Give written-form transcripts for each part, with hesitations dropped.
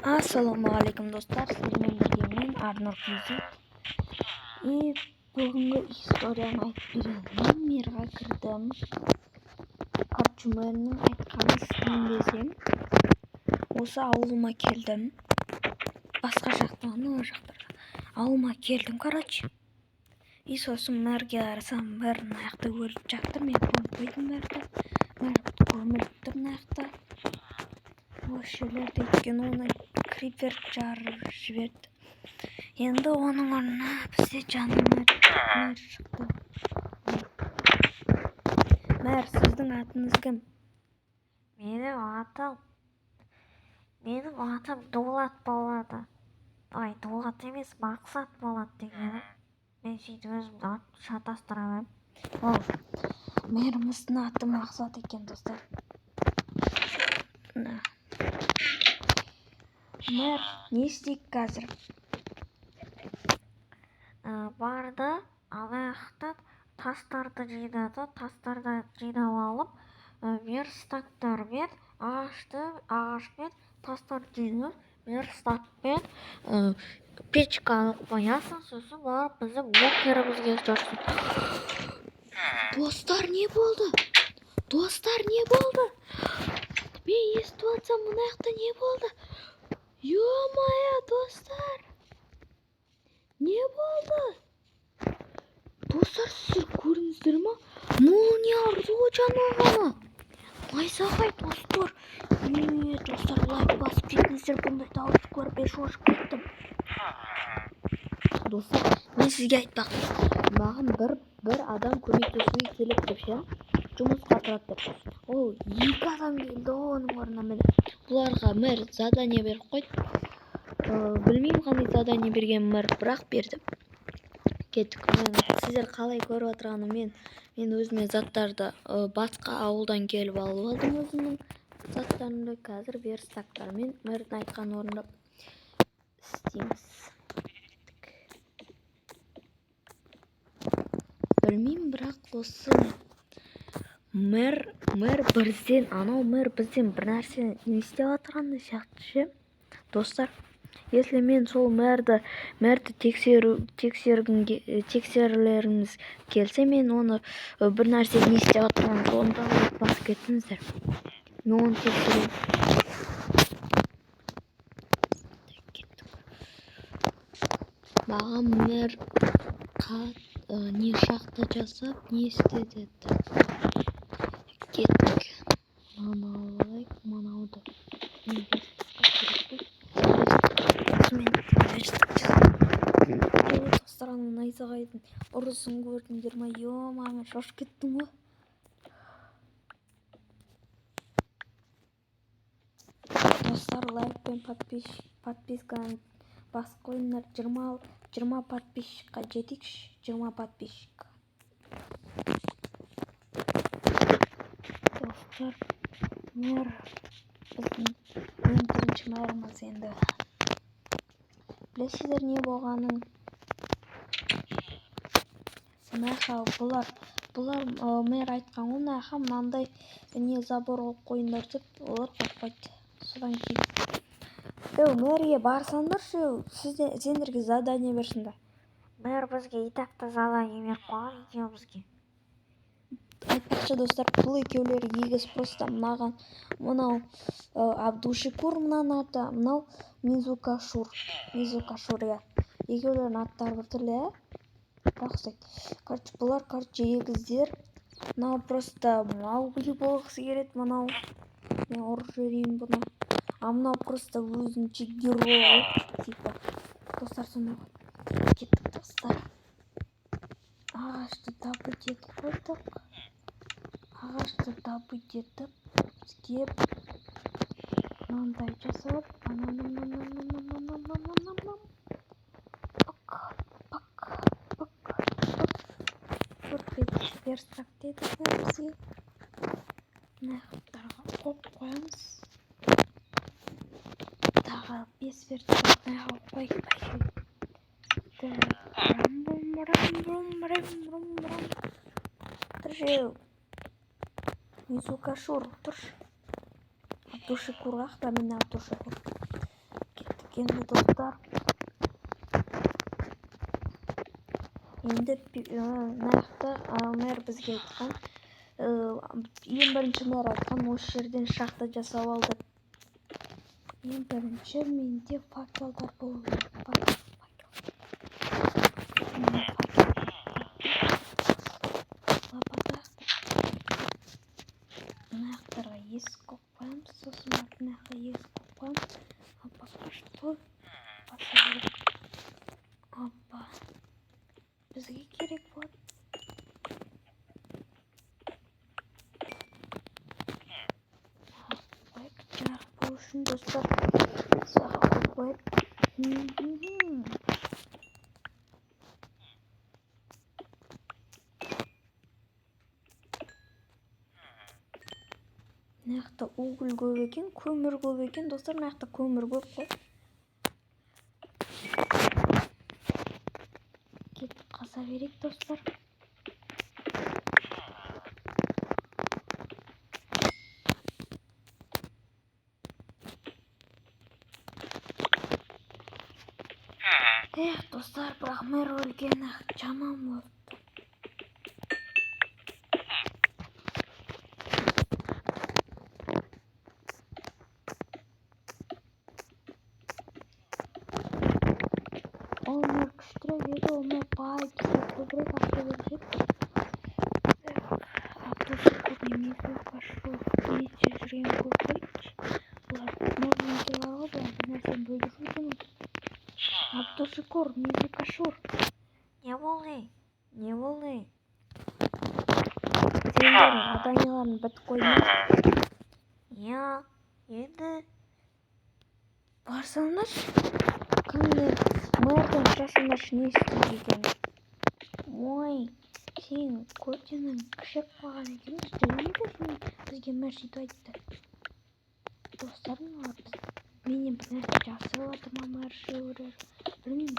Assalomualaikum do'stlar, sizlarning birga men Arnur Kizit. Bugungi istoriyani aytib beraman. Men merga kirdim. Korchumerning aytganini istayman desam, o'sha avluma keldim. Boshqa yoqdan, o yoqdan avluma keldim, короче. So'sim merga qarasam, mer naqda o'lib chaqdi. Men qo'ydim merga. Mer ko'milibdi naqda. O'shalarda ekan uni Creeper jarib жіберді. Енді оның орнына бізде жанымер шықты. Мэр, сіздің атыңыз кім? Менің атым Дулат болады. Ай, Дулат емес, Мақсат болады дегенім. Мен сөйтіп өзімді атты шатастыра берем. Мэріміздің аты Мақсат екен, достар. Мэр, не істейік қазір? Барды, алаяқтан тастарды жинады, тастарды жинап алып, верстактармен, ағашпен тастарды жинап, верстакпен печканы қоясың, сосын барып біздің бункерімізге жүрсің. Достар, не болды? Мен естіп жатсам, мына жақта не болды? Ё-моё, достар! Не болды? Достар, сіздер көрдіңіздер ма? Молния ұрды жануағаны. Найзағай, достар. Достар, лайк басып кетіңіздер, бұндай дауыс көріп шошып кеттім. Достар, мен сізге айтпақпын. Маған бір адам көмектесуге келіп деп ше, жұмысқа тұрады деп. Ол 2 адам келді, оның орнына міне. Бұларға мэр задание беріп қойды. Білмеймін қандай задание берген мэр, бірақ берді. Кеттік. Сіздер қалай көріп отырғаны мен өзіме заттарды басқа ауылдан келіп алып алдым өзімнің заттарымды. Қазір верстактармен мэрдің айтқан орындап істейміз. Білмеймін, бірақ осы мэр бізден бір нәрсені не істеп отырғанды сияқты ше. Достар, если мен сол мэрді тексерулеріңіз келсе, мен оны бір нәрсе не істеп отырғанын онда басып кетіңіздер. Мен оны тексерейін. Маған мэр не шақты жасап, не істеді. Кеттік. Манауды. Достарың найзағайдың ұрысын көрдіңдер ма? Ё-моё, шошып кеттім ғой. Достар, лайк пен подписканы басып қойыңдар. 20 подписчикқа жетейікші. 20 подписчик. Достар, мэр біздің бірінші мэріміз енді. Білесіздер не болғанын? Бұлар мэр айтқан онаға мынандай не забор қойып қойыңдар деп, олар қойды. Содан кейін мэрге барсаңдаршы, сендерге задание берсіңдер. Мэр бізге итақты задание беріп қойған, екеумізге. Айтпақшы достар, бұл екеулері егіз просто маған мынау Абдушикур мынаның аты, мынау Мизукашур, я. Екеулердің аттары бір түрлі, ә? Бұлар, егіздер. Мынау просто Маугли болғысы келеді, мынау. Мен ұрып жіберейін бұны. Мынау просто өзінше герой. Достар, сонда кеттік достар. Ағашты добыть етіп қойдық. Кеп мынандай жасап, верстак деді бізге. Наяқтарға қойып қоямыз. Тағы 5 верстак наяқ қойып тұршы. Мизукашур, тұршы. Абдушикур ақта, мен Абдушикур. келді достар. Енді нақты мэр бізге айтқан, ең бірінші мэр айтқан осы жерден шахта жасап алдық. Ең бірінші менде факелдар болу керек. Факел. Лапада. Мынаяқтарға есік қойып қоямыз. Сосын барып мынақа есік қойып қоямыз. Опа, что? Баса керек. Опа. Бізге керек болады. Жарық болу үшін достар. Саға қойып қояйық. Мынаақта уголь көп екен, көмір көп екен достар. Мынаақта көмір көп қой. Кетіп қаза берейік достар. Достар, бірақ мэр өлген жаман болды. Ол мэр күштірек еді, ол мэр бай бізге көбірек ақша беруші еді. Автошекур немесе пошел вместе жүрген көкбайч. Бұлар новенькилар ғой, бұлар бір нәрсені бөлісіп жүрмін. Автошекур немесе кашур. Не болды? Не болды? Сендер заданияларын бітіп қойдың. Я енді Барсаңдаршы, кімді мэрден сұрасаңдаршы не істейді екен. Ой, сен көтенің кішік болған екенсің, білмейді сен бізге мэр сөйтіп айтты. Достарым, менен бір нәрсе жасап жатыр ма мэр шеурер, білмеймін.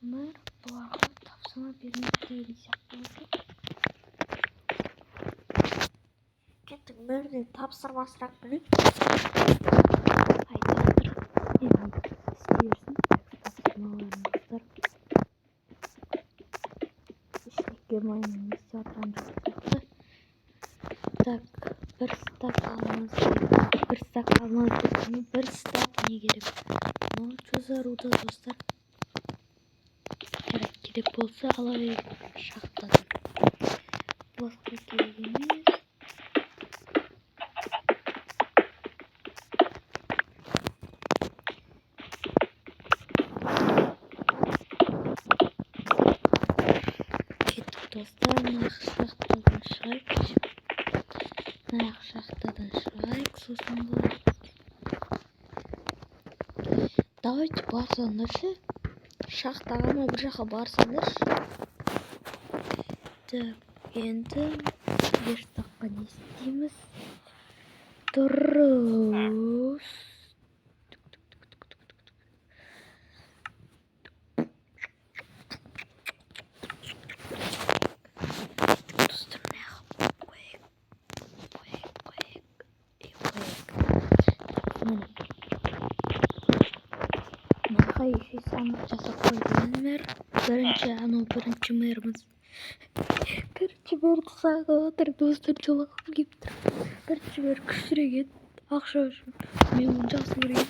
Мэр бұларға тапсырма бермейді деген сияқты болды. кеттік мэрден тапсырма сұрақ біліп. Айтып жатыр. Енді істей берсін тапсырмаларын достар. Ештеңе мойнын не істеп жатқан жоқ сияқты. Так, бір стак алмаз деп, бір стак не керек? Мынау чузаруда достар. Керек болса ала берейік шахтадан. Басқа керек емес. Кеттік достар, мына шахтадан шығайық. Сосын былай. Давайте барсаңдаршы. Шахтаға ма бір жаққа барсаңдаршы. Так, енді верстаққа не істейміз? Дұрыс. Достар, мына қойық. Мынаға еще сандық жасап қойған мэр. Бірінші мэріміз. Бірінші мэрді сағып отыр, достар, жолақым келіп тұр. Бірінші мэр күштірек еді, ақша үшін. Мен оны жақсы көрем.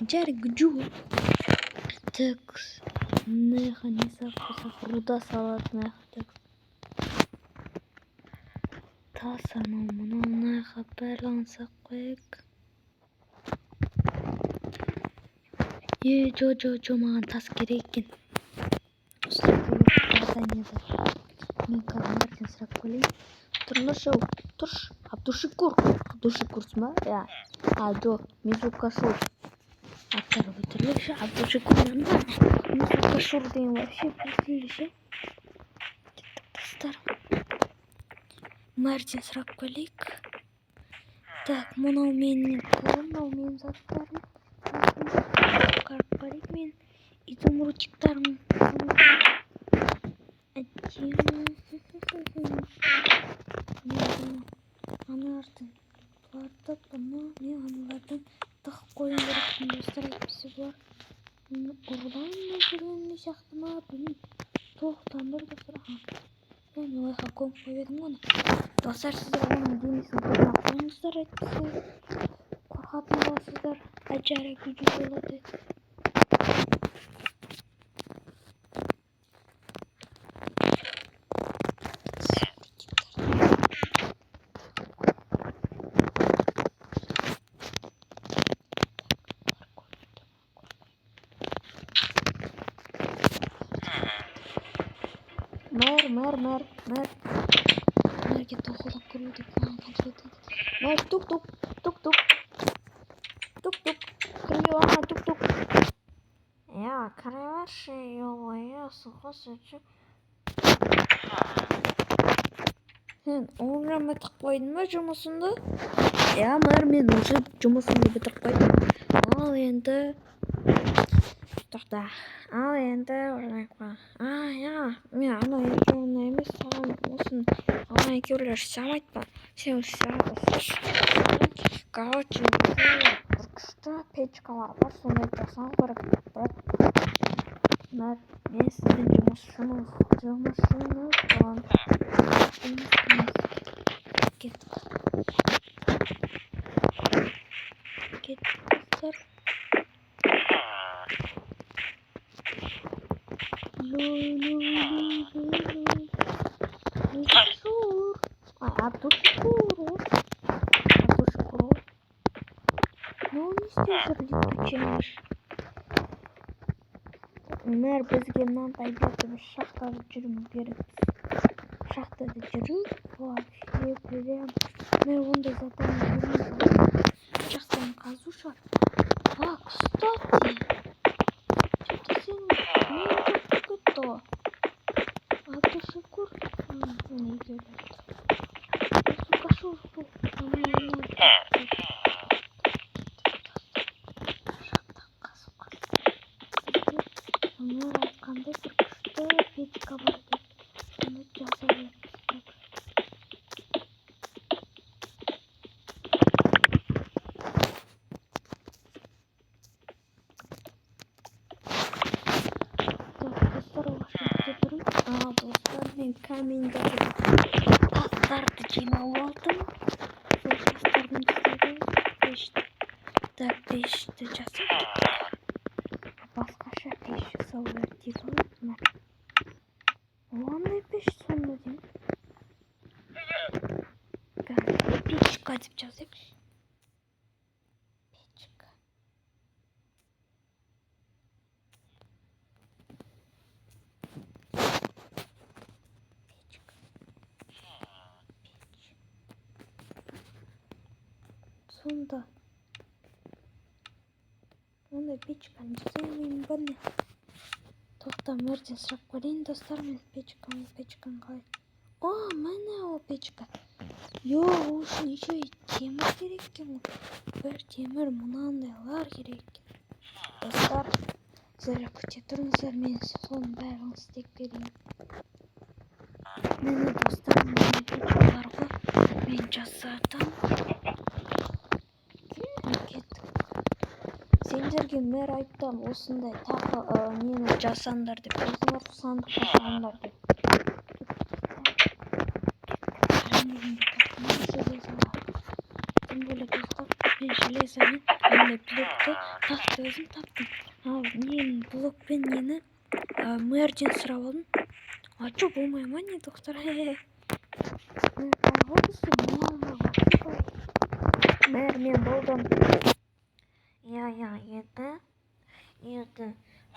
Жарик гүджу. Так, мынаға не сақпасақ, руда салады мынаға. Тас анау мынаға барлығын сақ қойық. Жо, маған тас керек екен. Достар, бұл заданиеда. Мен қазір сұрақ қойайын. Тұрмыш, тұрш. Абдушекурсың ба? Жоқ, Мизукашур. Аттары бітірілікші. Абдушекурдан ба? Мизукашур деген вообще бітірілікші. Достар, мәрден сұрақ қойайық. Так, мынау менің заттарым. Қарып қарайық мен изумрудчиктарым. Аны артын тартып не аналардан тығып қою керекпін достар. Әйтпесе бұлар ұрлайын жүрген сияқты ма білмеймін. Толықтандыр достар. Мен олайға көміп қойып едім ғой. Достар, сіздер оның денесін қоймақ қойыңыздар, әйтпесе қорқатын боласыздар. Әжәрі күжі болады. Мэр. Мэрге тоқылдап көру деп маған контрол етеді. Мэр, тук-тук. Кірме оңа, тук-тук. Я кіре берші, ё-моё, сұқы. Сен оңға бітіп қойдың ба жұмысыңды? Я, мэр, мен уже жұмысымды бітіп қойдым. Ал енді ойлайықпа. Мен ана екеуіне емес, саған осын ана екеулер жасамайды ма? Сен Короче, күшті печкалар бар, сондай жасау керек, брат. Мэр, мен сіздің жұмысшыңыз. Кеттіңіздер. Абдушкур. Ну, не істеп приключениеш. Мэр, бізге мынандай біз шахтада жүруіміз керекпіз. Шахтада жүру вообще прям. Мэр, ондай задание жүрмейді. Шахтаны қазу шығар. Кстати. Что-то сен мен жоқ кетті. Абдушкур. Мені екеулер. Кашур бұл. Onlar айтқандай бір күшті печка бар деп. Соны жаза беріппіз. Достар, уақытта тұрып. Достар, мен каменьдегі тастарды жинап алдым. Сол тастардың үстінде пешті жасадық. Басқаша пеш жасау керек дейді ғой. Ондай пеш сонда деймін. Печка деп жазайықшы. Печка. Сонда ондай печканы жасай алмаймын ба не? Тоқта, мөрден сұрап көрейін достар, мен печканы қалай? Міне ол печка. Ол үшін еще и темір керек екен ғой. Бір темір мынандайлар керек екен. Достар, сіздер күте тұрыңыздар, мен соның бәрін істеп берейін. Міне достар, міне печкалар ғой. Мен жасадым. Сендерге мэр айтты осындай тағы нені жасаңдар деп. Осындай сандық жасаңдар деп. Тем более достар, мен железомен міне блокты тақты өзім таптым. Ал нені блокпен нені мэрден сұрап алдым. Что болмай ма не достар? Мэр, мен болдым. Енді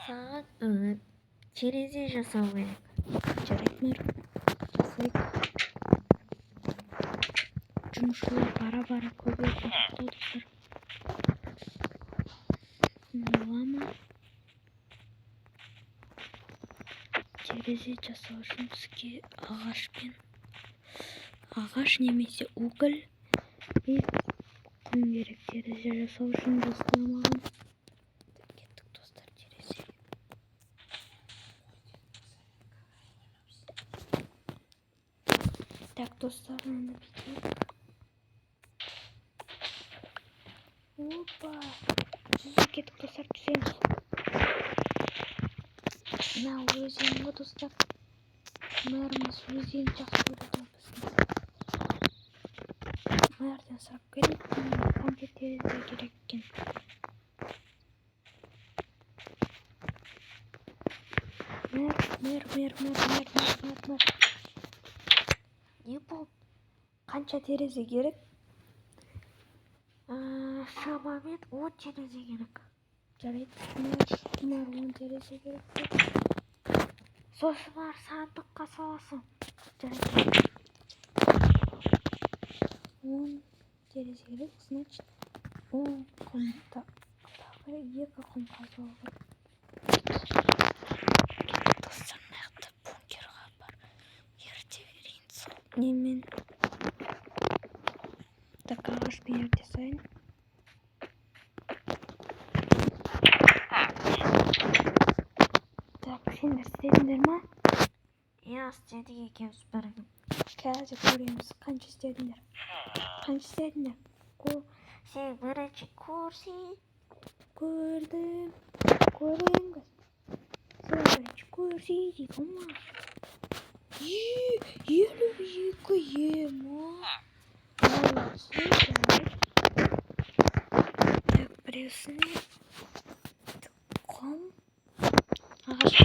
саған терезе жасау керек. Жарайды, мэр. Жасайық. Жұмысшылар бара-бара көбейіп жатыр достар. Лама. Терезе жасау үшін бізге ағаш немесе уголь и құм керек. Терезе жасау үшін достар маған. Кеттік достар терезе. Так достар, енді бүйтейік. Опа. Жүзіп кетіп достар, түсеміз. Мына өзен ғой достар. Мэріміз өзен жақсы көреді біздің. Мэрден сұрап керек, қанша терезе керек екен. Мэр. Не болып? Қанша терезе керек? Шамамен 10 терезе керек. Жарайды, мэр 10 терезе керек. Сосын бар сандыққа саласың. Жарайды. 10 терезе керек, значит 10 құмда. Тағы 2 құм қазуы керек. Достар, нақты бункерға бар. Ерте берейін сол. Немен? Так, ағашпен ерте сайын. Так, сендер істедіңдер ма? Иә, істедік екеуміз бірігіп. Қазір көреміз. Қанша істедіңдер? Сен бірінші көрсей. Көрдім. Көріңіз. Сен бірінші көрсей дейді ма? 52 ема. Молодцы. Так, біреусіне құм. Ағаш.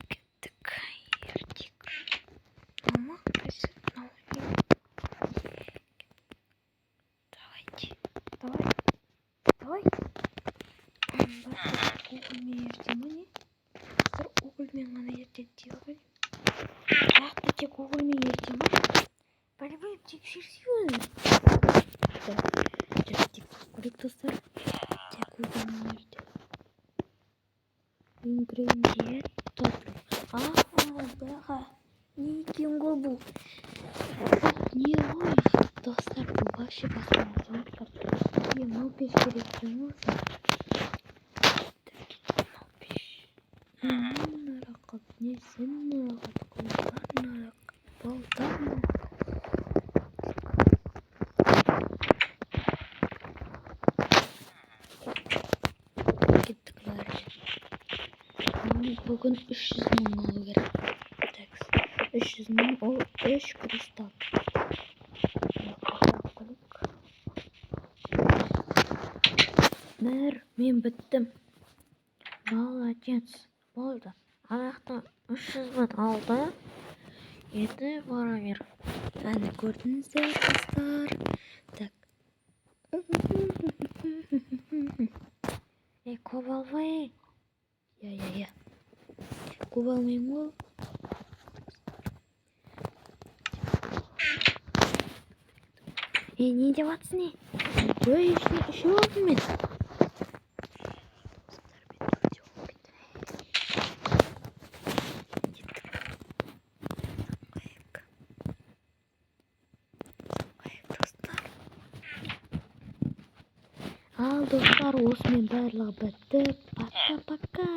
Кеттік. Ертек. Мама, қайсы? Давай. Угольмен ерте ма не? Сіздер угольмен ғана ертеді дейді ғой. Нақты тек угольмен ерте ма? Білмеймін, тексерсей. Жарайды, көрейік достар. Тек угольмен ерте. Ингредиент топлю. Бляха. Не екен ғой бұл? Не ғой? Достар, бұл вообще басқа назар. Мынау пеш керек екен ғой. Нарақып, несін нарақып, қолдар нарақып, балдар нарақып. Кеттік бәрі. Бүгін 300 мың алу керек. 300 мың, ол 3 кристалл. Мэр, мен біттім. Молодец. Болды. Аяқты 300 мың алды. Енді бара бер. Әні көрдіңіздер, достар. Так. Көп албай. Я. Көп алмайым ғой. Не деп атсың не? Үші олдым мен. Ал достар, осымен барлығы бітті. Пока-пока.